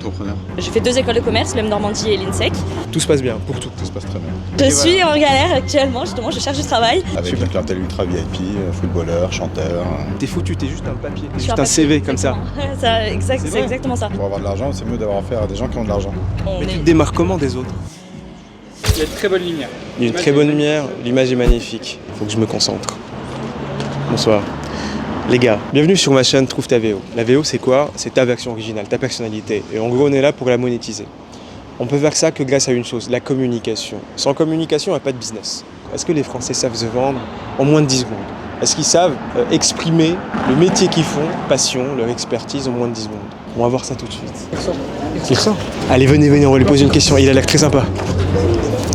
Entrepreneur. J'ai fait 2 écoles de commerce, l'EM Normandie et l'INSEC. Tout se passe bien, pour tout. Tout se passe très bien. Je suis en galère actuellement, justement, je cherche du travail. Avec une clientèle ultra VIP, footballeur, chanteur. T'es foutu, t'es juste un papier, Je suis juste un un CV comme ça. C'est vrai. exactement ça. Pour avoir de l'argent, c'est mieux d'avoir affaire à des gens qui ont de l'argent. Mais tu te démarres comment des autres? Il y a de très bonne lumière. Il y a une très bonne lumière, l'image est magnifique. Faut que je me concentre. Bonsoir. Les gars, bienvenue sur ma chaîne Trouve ta VO. La VO c'est quoi? C'est ta version originale, ta personnalité. Et en gros on est là pour la monétiser. On peut faire ça que grâce à une chose, la communication. Sans communication, il n'y a pas de business. Est-ce que les Français savent se vendre en moins de 10 secondes? Est-ce qu'ils savent exprimer le métier qu'ils font, passion, leur expertise en moins de 10 secondes? On va voir ça tout de suite. Il ressort. Allez, venez, on va lui poser une question. Il a l'air très sympa.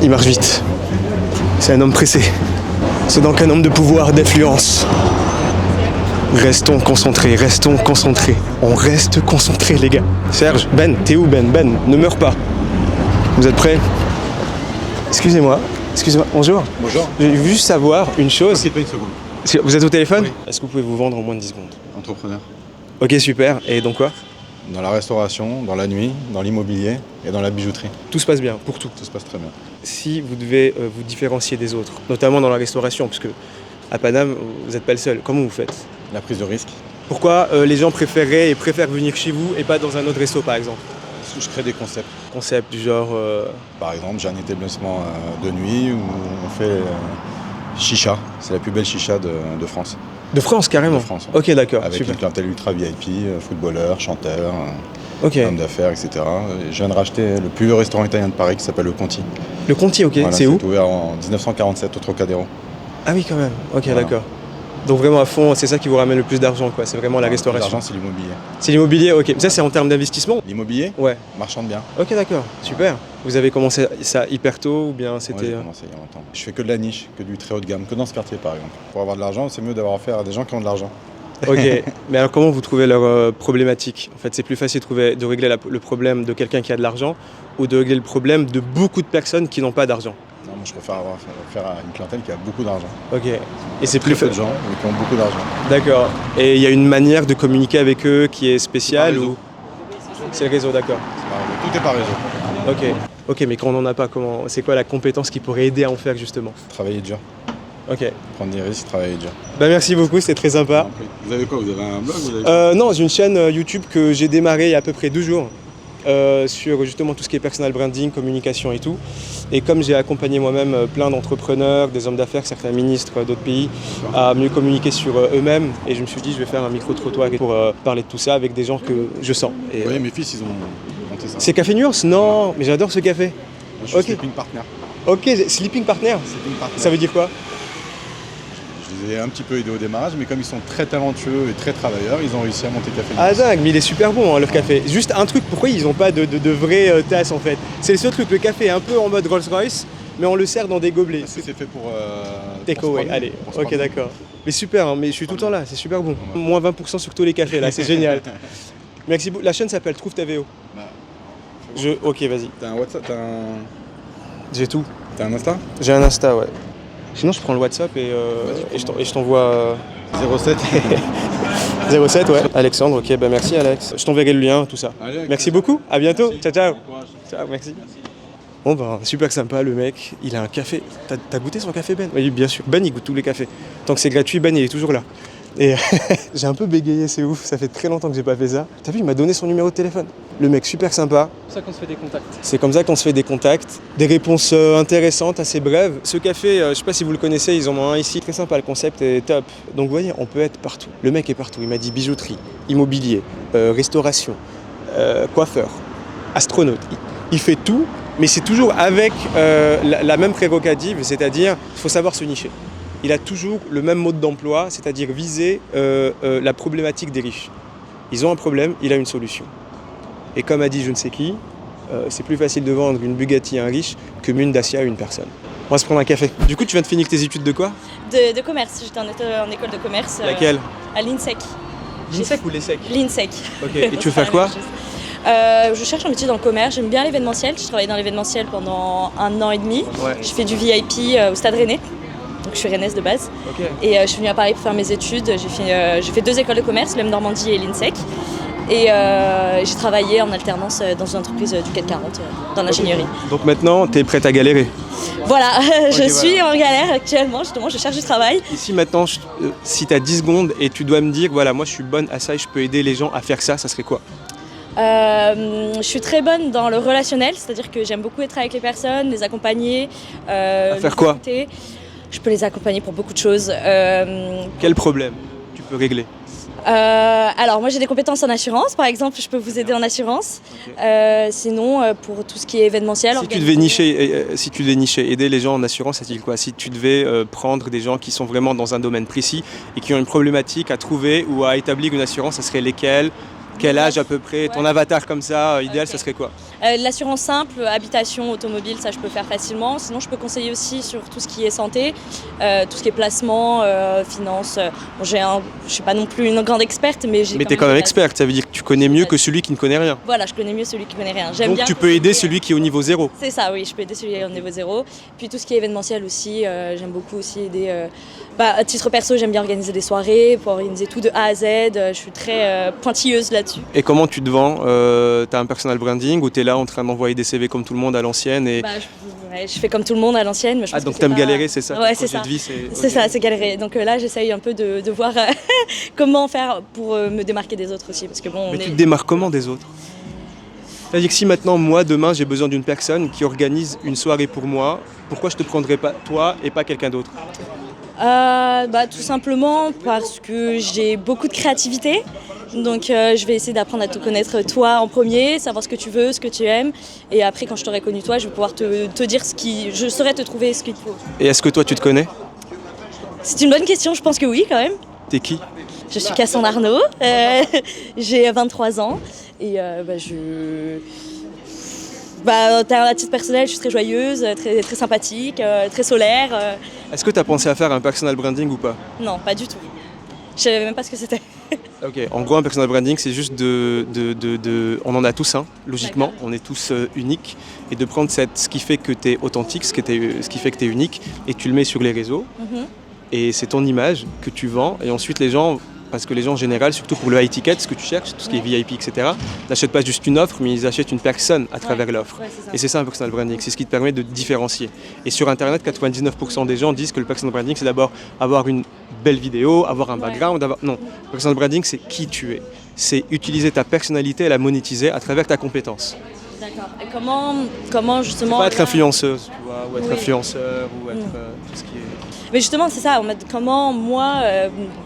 Il marche vite. C'est un homme pressé. C'est donc un homme de pouvoir, d'influence. Restons concentrés. On reste concentrés, les gars. Serge, Ben, t'es où Ben, ne meurs pas. Vous êtes prêts? Excusez-moi, bonjour. Bonjour. Je veux juste savoir une chose. Quitte pas une seconde. Vous êtes au téléphone? Oui. Est-ce que vous pouvez vous vendre en moins de 10 secondes? Entrepreneur. Ok, super. Et donc quoi? Dans la restauration, dans la nuit, dans l'immobilier et dans la bijouterie. Tout se passe bien, pour tout. Tout se passe très bien. Si vous devez vous différencier des autres, notamment dans la restauration, parce que à Paname, vous n'êtes pas le seul, comment vous faites? La prise de risque. Pourquoi les gens préfèrent venir chez vous et pas dans un autre resto par exemple? Je crée des concepts. Concept du genre... Par exemple, j'ai un établissement de nuit où on fait chicha. C'est la plus belle chicha de France. De France carrément? De France, ouais. Ok, d'accord, Avec super. une clientèle ultra VIP, footballeur, chanteur, Ok. homme d'affaires, etc. Et je viens de racheter le plus vieux restaurant italien de Paris qui s'appelle le Conti. Le Conti, ok, Voilà, c'est où? ouvert en 1947 au Trocadéro. Ah oui, quand même, ok, Voilà. d'accord. Donc vraiment à fond, c'est ça qui vous ramène le plus d'argent, quoi. C'est vraiment la restauration. L'argent, c'est l'immobilier. C'est l'immobilier, ok. Ça, c'est en termes d'investissement? L'immobilier, Ouais. marchand de biens. Ok, d'accord, super. Vous avez commencé ça hyper tôt ou bien Ouais, c'était... j'ai commencé il y a longtemps. Je fais que de la niche, que du très haut de gamme, que dans ce quartier par exemple. Pour avoir de l'argent, c'est mieux d'avoir affaire à des gens qui ont de l'argent. Ok, mais alors comment vous trouvez leur problématique? En fait, c'est plus facile de régler le problème de quelqu'un qui a de l'argent ou de régler le problème de beaucoup de personnes qui n'ont pas d'argent? Non, moi je préfère avoir affaire à une clientèle qui a beaucoup d'argent. Ok, et c'est Très plus peu de gens, mais qui ont beaucoup d'argent. D'accord, et il y a une manière de communiquer avec eux qui est spéciale C'est par ou... C'est le réseau, d'accord. Tout est par réseau. Ok, mais quand on n'en a pas, c'est quoi la compétence qui pourrait aider à en faire justement? Travailler dur. Ok, Prendre des risques, travailler dur. bah merci beaucoup, c'était très sympa. Vous avez quoi? Vous avez un blog? Non, j'ai une chaîne YouTube que j'ai démarrée il y a à peu près 2 jours sur justement tout ce qui est personal branding, communication et tout. Et comme j'ai accompagné moi-même plein d'entrepreneurs, des hommes d'affaires, certains ministres d'autres pays à mieux communiquer sur eux-mêmes, et je me suis dit je vais faire un micro-trottoir pour parler de tout ça avec des gens que je sens. Et, Oui, mes fils, ils ont monté ça. c'est Café Nuance? Non, mais j'adore ce café. Moi, je suis Ok. sleeping partner. Ok, Sleeping Partner, Sleeping partner. ça veut dire quoi? Je les ai un petit peu aidés au démarrage, mais comme ils sont très talentueux et très travailleurs, ils ont réussi à monter Café Ah Nuance. dingue, mais il est super bon leur café. Juste un truc, pourquoi ils n'ont pas de vraies tasses en fait? C'est le seul truc, le café est un peu en mode Rolls Royce, mais on le sert dans des gobelets. Parce que c'est fait pour... Take pour se away, promener, allez, pour se ok promener. d'accord. Mais super, hein, mais je suis tout le temps là, c'est super bon. Ouais. Moins 20% sur tous les cafés là, c'est génial. Merci beaucoup. La chaîne s'appelle Trouve ta VO. Bah, Ok, vas-y. T'as un WhatsApp, J'ai tout. t'as un Insta? J'ai un Insta, ouais. Sinon, je prends le WhatsApp et je t'envoie 07. 07, ouais. Alexandre, ok, bah merci Alex. Je t'enverrai le lien, tout ça. Allez, Merci beaucoup, à bientôt. Merci. Ciao, ciao. Bon courage. Ciao, merci. Bon bah super sympa le mec, il a un café. T'as goûté son café Ben? Oui bien sûr, Ben il goûte tous les cafés. Tant que c'est gratuit, Ben il est toujours là. Et j'ai un peu bégayé, c'est ouf, ça fait très longtemps que j'ai pas fait ça. T'as vu, il m'a donné son numéro de téléphone. Le mec super sympa, C'est comme ça qu'on se fait des contacts. c'est comme ça qu'on se fait des contacts. Des réponses intéressantes, assez brèves. Ce café, je sais pas si vous le connaissez, ils en ont un ici, très sympa, le concept est top. Donc vous voyez, on peut être partout. Le mec est partout, il m'a dit bijouterie, immobilier, restauration, coiffeur, astronaute. Il fait tout, mais c'est toujours avec la même prérogative, c'est-à-dire il faut savoir se nicher. Il a toujours le même mode d'emploi, c'est-à-dire viser la problématique des riches. Ils ont un problème, il a une solution. Et comme a dit je ne sais qui, c'est plus facile de vendre une Bugatti à un riche que une Dacia à une personne. On va se prendre un café. Du coup, tu viens de finir tes études de quoi? De commerce, j'étais en école de commerce. Laquelle? À l'INSEC. L'INSEC ou l'ESSEC? L'INSEC. Ok, et tu veux faire quoi? Je cherche un métier dans le commerce, j'aime bien l'événementiel. J'ai travaillé dans l'événementiel pendant 1 an et demi. Ouais. Je fais du VIP au Stade Rennais. Donc je suis rennaise de base. Ok. Et je suis venue à Paris pour faire mes études. J'ai fait 2 écoles de commerce, l'EM Normandie et l'INSEC. Et j'ai travaillé en alternance dans une entreprise du CAC 40, dans l'ingénierie. Donc maintenant, tu es prête à galérer. Voilà, je Ok, suis en galère actuellement, justement, je cherche du travail. Ici maintenant, si tu as 10 secondes et tu dois me dire, voilà, moi je suis bonne à ça et je peux aider les gens à faire ça, ça serait quoi? Je suis très bonne dans le relationnel, c'est-à-dire que j'aime beaucoup être avec les personnes, les accompagner. À faire les quoi? écouter. Je peux les accompagner pour beaucoup de choses. Quel problème tu peux régler? Alors moi j'ai des compétences en assurance, par exemple, je peux vous aider en assurance. Sinon pour tout ce qui est événementiel. Si tu devais nicher, aider les gens en assurance, ça dit quoi? Si tu devais prendre des gens qui sont vraiment dans un domaine précis et qui ont une problématique à trouver ou à établir une assurance, ça serait lesquels? Quel âge à peu près? Ton avatar comme ça, idéal, Ok. ça serait quoi? L'assurance simple, habitation, automobile, ça je peux faire facilement. Sinon je peux conseiller aussi sur tout ce qui est santé, tout ce qui est placement, finance. Bon, je suis pas non plus une grande experte, mais j'ai. Mais tu es quand même experte, ça veut dire que tu connais mieux que celui qui ne connaît rien. Voilà, je connais mieux celui qui connaît rien. J'aime Donc bien tu peux aider conseiller. celui qui est au niveau 0. C'est ça, oui, je peux aider celui qui est au niveau 0. Puis tout ce qui est événementiel aussi, j'aime beaucoup aussi aider. À titre perso, j'aime bien organiser des soirées, pour organiser tout de A à Z. Je suis très pointilleuse là-dessus. Et comment tu te vends? T'as un personal branding ou t'es là en train d'envoyer des CV comme tout le monde à l'ancienne et... Je fais comme tout le monde à l'ancienne, mais je pense donc que t'aimes c'est galérer, c'est ça? Ouais, Ton c'est projet ça. de vie, C'est ok. ça, c'est galérer. Donc là, j'essaye un peu de voir comment faire pour me démarquer des autres aussi, parce que bon, Mais tu te démarques comment des autres? C'est-à-dire que si maintenant, moi, demain, j'ai besoin d'une personne qui organise une soirée pour moi, pourquoi je te prendrais pas toi et pas quelqu'un d'autre? Tout simplement parce que j'ai beaucoup de créativité. Donc je vais essayer d'apprendre à te connaître toi en premier, savoir ce que tu veux, ce que tu aimes. Et après, quand je t'aurai connu toi, je vais pouvoir te dire je saurai te trouver ce qu'il te faut. Et est-ce que toi, tu te connais? C'est une bonne question, je pense que oui quand même. T'es qui? Je suis Cassandre Arnaud, j'ai 23 ans et à titre personnel, je suis très joyeuse, très, très sympathique, très solaire. Est-ce que tu as pensé à faire un personal branding ou pas? Non, pas du tout. Je savais même pas ce que c'était. Ok, en gros, un personal branding, c'est juste on en a tous un, logiquement, D'accord. on est tous uniques, et de prendre ce qui fait que tu es authentique, ce qui fait que tu es unique, et tu le mets sur les réseaux, Mhm. et c'est ton image que tu vends, et ensuite les gens, parce que les gens en général, surtout pour le high ticket, ce que tu cherches, tout ce qui est VIP, etc., n'achètent pas juste une offre, mais ils achètent une personne à travers l'offre. Ouais, c'est ça. Et c'est ça un personal branding, c'est ce qui te permet de te différencier. Et sur Internet, 99% des gens disent que le personal branding, c'est d'abord avoir une belle vidéo, avoir un background, Non, le personal branding, c'est qui tu es. C'est utiliser ta personnalité et la monétiser à travers ta compétence. D'accord. Et comment justement... Pas être influenceuse, tu vois, ou être Oui. influenceur, ou être tout ce qui est... Mais justement, c'est ça. Comment moi,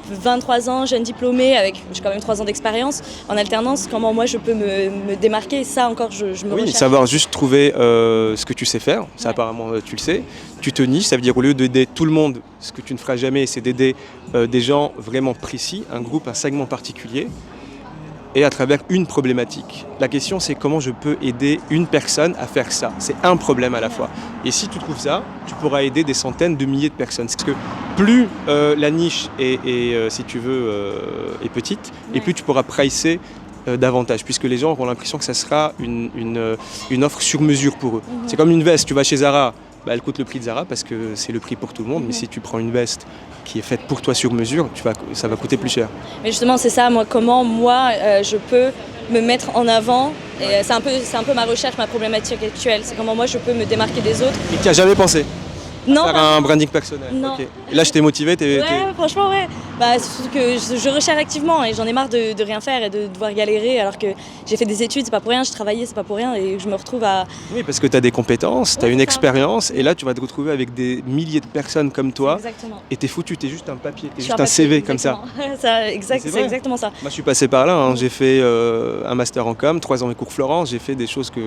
23 ans, jeune diplômée, j'ai quand même 3 ans d'expérience en alternance, comment moi je peux me démarquer? Ça encore, je me Oui, recherche. savoir juste trouver ce que tu sais faire, ça Ouais. apparemment tu le sais. Tu te niches, ça veut dire au lieu d'aider tout le monde, ce que tu ne feras jamais, c'est d'aider des gens vraiment précis, un groupe, un segment particulier, et à travers une problématique. La question c'est comment je peux aider une personne à faire ça. C'est un problème à la fois. Et si tu trouves ça, tu pourras aider des centaines de milliers de personnes. Parce que plus la niche si tu veux, est petite, et plus tu pourras pricer davantage, puisque les gens auront l'impression que ça sera une offre sur mesure pour eux. C'est comme une veste, tu vas chez Zara, elle coûte le prix de Zara parce que c'est le prix pour tout le monde, mais si tu prends une veste qui est faite pour toi sur mesure, ça va coûter plus cher. Mais justement, c'est ça, comment moi je peux me mettre en avant. Et c'est un peu ma recherche, ma problématique actuelle. C'est comment moi je peux me démarquer des autres. Et tu n'as jamais pensé Non, faire pas- un branding personnel? Non. Ok. Et là, je t'ai motivé, Ouais, franchement, ouais. Surtout que je recherche activement et j'en ai marre de rien faire et de devoir galérer alors que j'ai fait des études, c'est pas pour rien, j'ai travaillé, c'est pas pour rien et je me retrouve à... Oui, parce que tu as des compétences, tu as Ouais, une c'est ça. expérience, et là, tu vas te retrouver avec des milliers de personnes comme toi, Exactement. et t'es foutu, t'es juste un papier, t'es Je suis juste un papier, CV comme ça. exactement. C'est C'est vrai. exactement ça. Moi, je suis passé par là, hein. J'ai fait un master en com, 3 ans en cours Florence, j'ai fait des choses que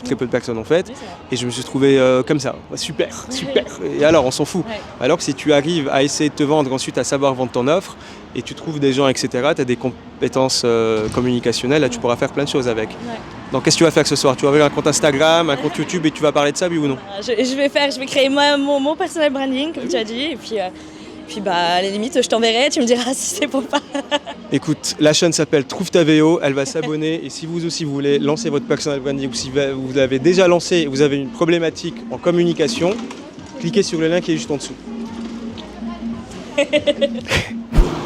très peu de personnes ont faites, Oui, c'est vrai. et je me suis trouvé comme ça. Super, super. Et alors, on s'en fout. Ouais. Alors que si tu arrives à essayer de te vendre, ensuite à savoir vendre ton offre, et tu trouves des gens, etc., tu as des compétences communicationnelles, là tu pourras faire plein de choses avec. Ouais. Donc qu'est-ce que tu vas faire ce soir? Tu vas ouvrir un compte Instagram, un compte YouTube et tu vas parler de ça, oui ou non? Je vais créer mon personal branding, comme tu as dit, et puis à la limite, je t'enverrai, tu me diras si c'est pour pas. Écoute, la chaîne s'appelle Trouve ta VO, elle va s'abonner, et si vous aussi vous voulez lancer votre personal branding, ou si vous l'avez déjà lancé et vous avez une problématique en communication, cliquez sur le lien qui est juste en dessous.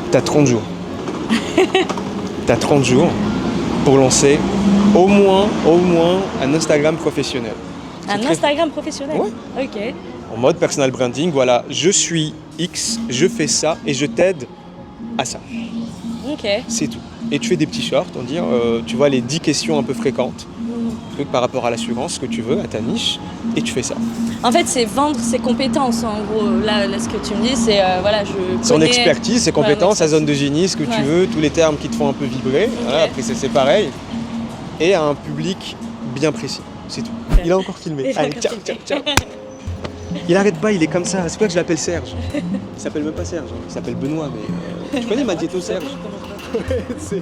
T'as 30 jours. T'as 30 jours pour lancer au moins un Instagram professionnel. Un très- Instagram professionnel. Ouais. Ok. En mode personal branding, voilà, je suis X, je fais ça et je t'aide à ça. Ok. C'est tout. Et tu fais des petits shorts, on dit, tu vois, les 10 questions un peu fréquentes, trucs par rapport à l'assurance, ce que tu veux, à ta niche, et tu fais ça. En fait, c'est vendre ses compétences. En gros, là ce que tu me dis, c'est voilà, je Son connais- expertise, ses Voilà, compétences, mon sa zone de génie, ce que tu Ouais. veux, tous les termes qui te font un peu vibrer. Voilà, après, c'est pareil. Et à un public bien précis. C'est tout. Il a encore filmé. Il a Allez, encore ciao, filmé. ciao, ciao. Il arrête pas, il est comme ça. C'est pour ça que je l'appelle Serge. Il s'appelle même pas Serge, il s'appelle Benoît, mais tu connais Magneto Serge? Ouais, c'est-